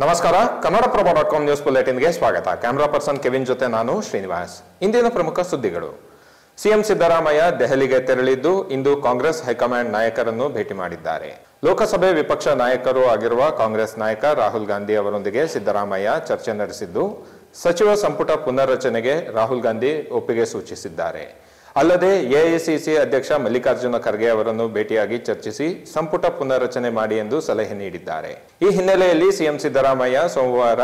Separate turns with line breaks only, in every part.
ನಮಸ್ಕಾರ ಕನ್ನಡಪ್ರಭ.com ನ್ಯೂಸ್ ಬುಲೆಟಿನ್ಗೆ ಸ್ವಾಗತ. Camera person Kevin ಜೊತೆ ನಾನು ಶ್ರೀನಿವಾಸ್. ಇಂದಿನ ಪ್ರಮುಖ ಸುದ್ದಿಗಳು. ಸಿಎಂ ಸಿದ್ದರಾಮಯ್ಯ ದೆಹಲಿಗೆ ತೆರಳಿದ್ದು ಇಂದು ಕಾಂಗ್ರೆಸ್ ಹೈಕಮಾಂಡ್ ನಾಯಕರನ್ನು ಭೇಟಿ ಮಾಡಿದ್ದಾರೆ. ಲೋಕಸಭೆ ವಿಪಕ್ಷ ನಾಯಕರು ಆಗಿರುವ ಕಾಂಗ್ರೆಸ್ ನಾಯಕ ರಾಹುಲ್ ಗಾಂಧಿ ಅವರೊಂದಿಗೆ ಸಿದ್ದರಾಮಯ್ಯ ಚರ್ಚೆ ನಡೆಸಿದ್ದು ಸಚಿವ ಸಂಪುಟ ಪುನರ್ರಚನೆಗೆ ರಾಹುಲ್ ಗಾಂಧಿ ಒಪ್ಪಿಗೆ ಸೂಚಿಸಿದ್ದಾರೆ. ಅಲ್ಲದೆ ಎಐಸಿಸಿ ಅಧ್ಯಕ್ಷ ಮಲ್ಲಿಕಾರ್ಜುನ ಖರ್ಗೆ ಅವರನ್ನು ಭೇಟಿಯಾಗಿ ಚರ್ಚಿಸಿ ಸಂಪುಟ ಪುನರ್ರಚನೆ ಮಾಡಿ ಎಂದು ಸಲಹೆ ನೀಡಿದ್ದಾರೆ. ಈ ಹಿನ್ನೆಲೆಯಲ್ಲಿ ಸಿಎಂ ಸಿದ್ದರಾಮಯ್ಯ ಸೋಮವಾರ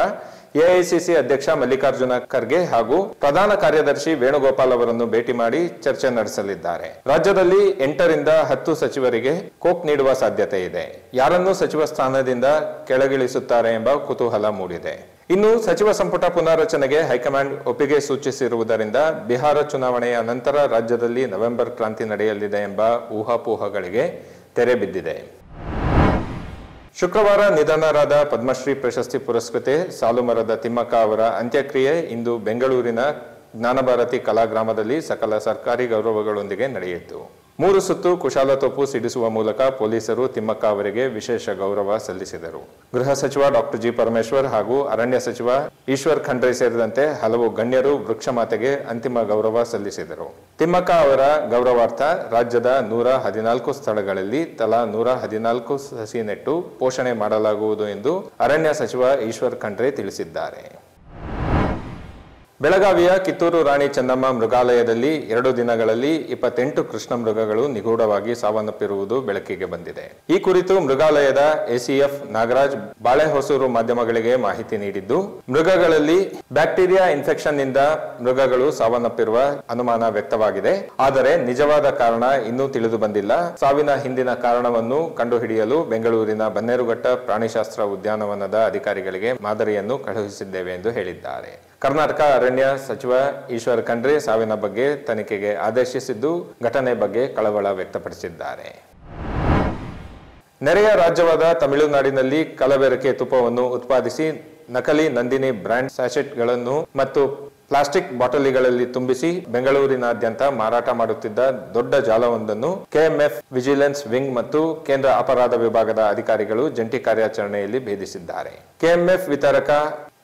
ಎಐಸಿಸಿ ಅಧ್ಯಕ್ಷ ಮಲ್ಲಿಕಾರ್ಜುನ ಖರ್ಗೆ ಹಾಗೂ ಪ್ರಧಾನ ಕಾರ್ಯದರ್ಶಿ ವೇಣುಗೋಪಾಲ್ ಅವರನ್ನು ಭೇಟಿ ಮಾಡಿ ಚರ್ಚೆ ನಡೆಸಲಿದ್ದಾರೆ. ರಾಜ್ಯದಲ್ಲಿ 8 ರಿಂದ 10 ಸಚಿವರಿಗೆ ಕೊಕ್ ನೀಡುವ ಸಾಧ್ಯತೆ ಇದೆ. ಯಾರನ್ನು ಸಚಿವ ಸ್ಥಾನದಿಂದ ಕೆಳಗಿಳಿಸುತ್ತಾರೆ ಎಂಬ ಕುತೂಹಲ ಮೂಡಿದೆ. ಇನ್ನು ಸಚಿವ ಸಂಪುಟ ಪುನರ್ರಚನೆಗೆ ಹೈಕಮಾಂಡ್ ಒಪ್ಪಿಗೆ ಸೂಚಿಸಿರುವುದರಿಂದ ಬಿಹಾರ ಚುನಾವಣೆಯ ನಂತರ ರಾಜ್ಯದಲ್ಲಿ ನವೆಂಬರ್ ಕ್ರಾಂತಿ ನಡೆಯಲಿದೆ ಎಂಬ ಊಹಾಪೋಹಗಳಿಗೆ ತೆರೆ ಬಿದ್ದಿದೆ. ಶುಕ್ರವಾರ ನಿಧನರಾದ ಪದ್ಮಶ್ರೀ ಪ್ರಶಸ್ತಿ ಪುರಸ್ಕೃತೆ ಸಾಲುಮರದ ತಿಮ್ಮಕ್ಕ ಅವರ ಅಂತ್ಯಕ್ರಿಯೆ ಇಂದು ಬೆಂಗಳೂರಿನ ಜ್ಞಾನಭಾರತಿ ಕಲಾಗ್ರಾಮದಲ್ಲಿ ಸಕಲ ಸರ್ಕಾರಿ ಗೌರವಗಳೊಂದಿಗೆ ನಡೆಯಿತು. 3 ಸುತ್ತು ಕುಶಾಲತೋಪು ಸಿಡಿಸುವ ಮೂಲಕ ಪೊಲೀಸರು ತಿಮ್ಮಕ್ಕ ಅವರಿಗೆ ವಿಶೇಷ ಗೌರವ ಸಲ್ಲಿಸಿದರು. ಗೃಹ ಸಚಿವ ಡಾಕ್ಟರ್ ಜಿ ಪರಮೇಶ್ವರ್ ಹಾಗೂ ಅರಣ್ಯ ಸಚಿವ ಈಶ್ವರ್ ಖಂಡ್ರೆ ಸೇರಿದಂತೆ ಹಲವು ಗಣ್ಯರು ವೃಕ್ಷ ಮಾತೆಗೆ ಅಂತಿಮ ಗೌರವ ಸಲ್ಲಿಸಿದರು. ತಿಮ್ಮಕ್ಕ ಅವರ ಗೌರವಾರ್ಥ ರಾಜ್ಯದ 114 ಸ್ಥಳಗಳಲ್ಲಿ ತಲಾ 114 ಸಸಿ ನೆಟ್ಟು ಪೋಷಣೆ ಮಾಡಲಾಗುವುದು ಎಂದು ಅರಣ್ಯ ಸಚಿವ ಈಶ್ವರ್ ಖಂಡ್ರೆ ತಿಳಿಸಿದ್ದಾರೆ. ಬೆಳಗಾವಿಯ ಕಿತ್ತೂರು ರಾಣಿ ಚೆನ್ನಮ್ಮ ಮೃಗಾಲಯದಲ್ಲಿ 2 ದಿನಗಳಲ್ಲಿ 28 ಕೃಷ್ಣ ಮೃಗಗಳು ನಿಗೂಢವಾಗಿ ಸಾವನ್ನಪ್ಪಿರುವುದು ಬೆಳಕಿಗೆ ಬಂದಿದೆ. ಈ ಕುರಿತು ಮೃಗಾಲಯದ ಎಸಿಎಫ್ ನಾಗರಾಜ್ ಬಾಳೆಹೊಸೂರು ಮಾಧ್ಯಮಗಳಿಗೆ ಮಾಹಿತಿ ನೀಡಿದ್ದು, ಮೃಗಗಳಲ್ಲಿ ಬ್ಯಾಕ್ಟೀರಿಯಾ ಇನ್ಫೆಕ್ಷನ್ ನಿಂದ ಮೃಗಗಳು ಸಾವನ್ನಪ್ಪಿರುವ ಅನುಮಾನ ವ್ಯಕ್ತವಾಗಿದೆ. ಆದರೆ ನಿಜವಾದ ಕಾರಣ ಇನ್ನೂ ತಿಳಿದು ಬಂದಿಲ್ಲ. ಸಾವಿನ ಹಿಂದಿನ ಕಾರಣವನ್ನು ಕಂಡುಹಿಡಿಯಲು ಬೆಂಗಳೂರಿನ ಬನ್ನೇರುಘಟ್ಟ ಪ್ರಾಣಿಶಾಸ್ತ್ರ ಉದ್ಯಾನವನದ ಅಧಿಕಾರಿಗಳಿಗೆ ಮಾದರಿಯನ್ನು ಕಳುಹಿಸಿದ್ದೇವೆ ಎಂದು ಹೇಳಿದ್ದಾರೆ. ಕರ್ನಾಟಕ ಅರಣ್ಯ ಸಚಿವ ಈಶ್ವರ್ ಖಂಡ್ರೆ ಸಾವಿನ ಬಗ್ಗೆ ತನಿಖೆಗೆ ಆದೇಶಿಸಿದ್ದು, ಘಟನೆ ಬಗ್ಗೆ ಕಳವಳ ವ್ಯಕ್ತಪಡಿಸಿದ್ದಾರೆ. ನೆರೆಯ ರಾಜ್ಯವಾದ ತಮಿಳುನಾಡಿನಲ್ಲಿ ಕಲಬೆರಕೆ ತುಪ್ಪವನ್ನು ಉತ್ಪಾದಿಸಿ ನಕಲಿ ನಂದಿನಿ ಬ್ರ್ಯಾಂಡ್ ಸ್ಯಾಚೆಟ್ಗಳನ್ನು ಮತ್ತು ಪ್ಲಾಸ್ಟಿಕ್ ಬಾಟಲಿಗಳಲ್ಲಿ ತುಂಬಿಸಿ ಬೆಂಗಳೂರಿನಾದ್ಯಂತ ಮಾರಾಟ ಮಾಡುತ್ತಿದ್ದ ದೊಡ್ಡ ಜಾಲವೊಂದನ್ನು ಕೆಎಂಎಫ್ ವಿಜಿಲೆನ್ಸ್ ವಿಂಗ್ ಮತ್ತು ಕೇಂದ್ರ ಅಪರಾಧ ವಿಭಾಗದ ಅಧಿಕಾರಿಗಳು ಜಂಟಿ ಕಾರ್ಯಾಚರಣೆಯಲ್ಲಿ ಭೇದಿಸಿದ್ದಾರೆ. ಕೆಎಂಎಫ್ ವಿತರಕ,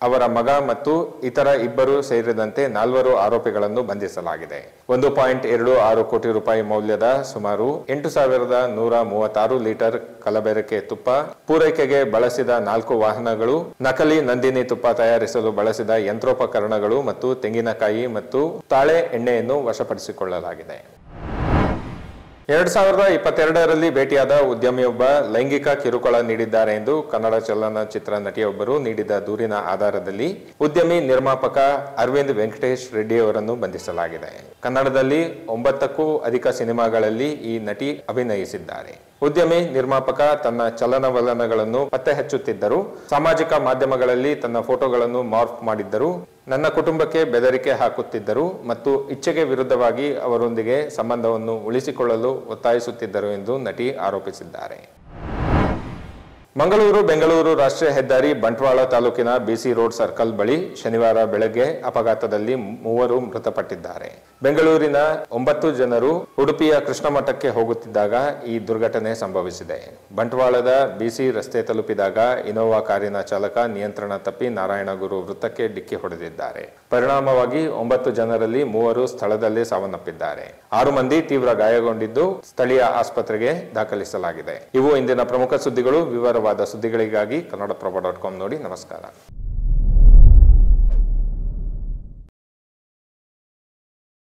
ಅವರ ಮಗ ಮತ್ತು ಇತರ 2 ಸೇರಿದಂತೆ 4 ಆರೋಪಿಗಳನ್ನು ಬಂಧಿಸಲಾಗಿದೆ. 1.26 ಕೋಟಿ ರೂಪಾಯಿ ಮೌಲ್ಯದ ಸುಮಾರು 8,136 ಲೀಟರ್ ಕಲಬೆರಕೆ ತುಪ್ಪ, ಪೂರೈಕೆಗೆ ಬಳಸಿದ 4 ವಾಹನಗಳು, ನಕಲಿ ನಂದಿನಿ ತುಪ್ಪ ತಯಾರಿಸಲು ಬಳಸಿದ ಯಂತ್ರೋಪಕರಣಗಳು ಮತ್ತು ತೆಂಗಿನಕಾಯಿ ಮತ್ತು ತಾಳೆ ಎಣ್ಣೆಯನ್ನು ವಶಪಡಿಸಿಕೊಳ್ಳಲಾಗಿದೆ. 2022ರಲ್ಲಿ ಭೇಟಿಯಾದ ಉದ್ಯಮಿಯೊಬ್ಬ ಲೈಂಗಿಕ ಕಿರುಕುಳ ನೀಡಿದ್ದಾರೆ ಎಂದು ಕನ್ನಡ ಚಲನಚಿತ್ರ ನಟಿಯೊಬ್ಬರು ನೀಡಿದ ದೂರಿನ ಆಧಾರದಲ್ಲಿ ಉದ್ಯಮಿ ನಿರ್ಮಾಪಕ ಅರವಿಂದ್ ವೆಂಕಟೇಶ್ ರೆಡ್ಡಿ ಅವರನ್ನು ಬಂಧಿಸಲಾಗಿದೆ. ಕನ್ನಡದಲ್ಲಿ 9ಕ್ಕೂ ಅಧಿಕ ಸಿನಿಮಾಗಳಲ್ಲಿ ಈ ನಟಿ ಅಭಿನಯಿಸಿದ್ದಾರೆ. ಉದ್ಯಮಿ ನಿರ್ಮಾಪಕ ತನ್ನ ಚಲನವಲನಗಳನ್ನು ಪತ್ತೆ ಹಚ್ಚುತ್ತಿದ್ದರು. ಸಾಮಾಜಿಕ ಮಾಧ್ಯಮಗಳಲ್ಲಿ ತನ್ನ ಫೋಟೋಗಳನ್ನು ಮಾರ್ಫ್ ಮಾಡಿದ್ದರು. ನನ್ನ ಕುಟುಂಬಕ್ಕೆ ಬೆದರಿಕೆ ಹಾಕುತ್ತಿದ್ದರು ಮತ್ತು ಇಚ್ಛೆಗೆ ವಿರುದ್ಧವಾಗಿ ಅವರೊಂದಿಗೆ ಸಂಬಂಧವನ್ನು ಉಳಿಸಿಕೊಳ್ಳಲು ಒತ್ತಾಯಿಸುತ್ತಿದ್ದರು ಎಂದು ನಟಿ ಆರೋಪಿಸಿದ್ದಾರೆ. ಮಂಗಳೂರು ಬೆಂಗಳೂರು ರಾಷ್ಟ್ರೀಯ ಹೆದ್ದಾರಿ ಬಂಟ್ವಾಳ ತಾಲೂಕಿನ ಬಿಸಿ ರೋಡ್ ಸರ್ಕಲ್ ಬಳಿ ಶನಿವಾರ ಬೆಳಗ್ಗೆ ಅಪಘಾತದಲ್ಲಿ 3 ಮೃತಪಟ್ಟಿದ್ದಾರೆ. ಬೆಂಗಳೂರಿನ 9 ಜನರು ಉಡುಪಿಯ ಕೃಷ್ಣ ಮಠಕ್ಕೆ ಹೋಗುತ್ತಿದ್ದಾಗ ಈ ದುರ್ಘಟನೆ ಸಂಭವಿಸಿದೆ. ಬಂಟ್ವಾಳದ ಬಿಸಿ ರಸ್ತೆ ತಲುಪಿದಾಗ ಇನೋವಾ ಕಾರಿನ ಚಾಲಕ ನಿಯಂತ್ರಣ ತಪ್ಪಿ ನಾರಾಯಣಗುರು ವೃತ್ತಕ್ಕೆ ಡಿಕ್ಕಿ ಹೊಡೆದಿದ್ದಾರೆ. ಪರಿಣಾಮವಾಗಿ 9 ಜನರಲ್ಲಿ 3 ಸ್ಥಳದಲ್ಲೇ ಸಾವನ್ನಪ್ಪಿದ್ದಾರೆ. 6 ಮಂದಿ ತೀವ್ರ ಗಾಯಗೊಂಡಿದ್ದು ಸ್ಥಳೀಯ ಆಸ್ಪತ್ರೆಗೆ ದಾಖಲಿಸಲಾಗಿದೆ. ಇವು ಇಂದಿನ ಪ್ರಮುಖ ಸುದ್ದಿಗಳು. ವಿವರವಾದ ಸುದ್ದಿಗಳಿಗಾಗಿ ಕನ್ನಡಪ್ರಭ.com ನೋಡಿ. ನಮಸ್ಕಾರ.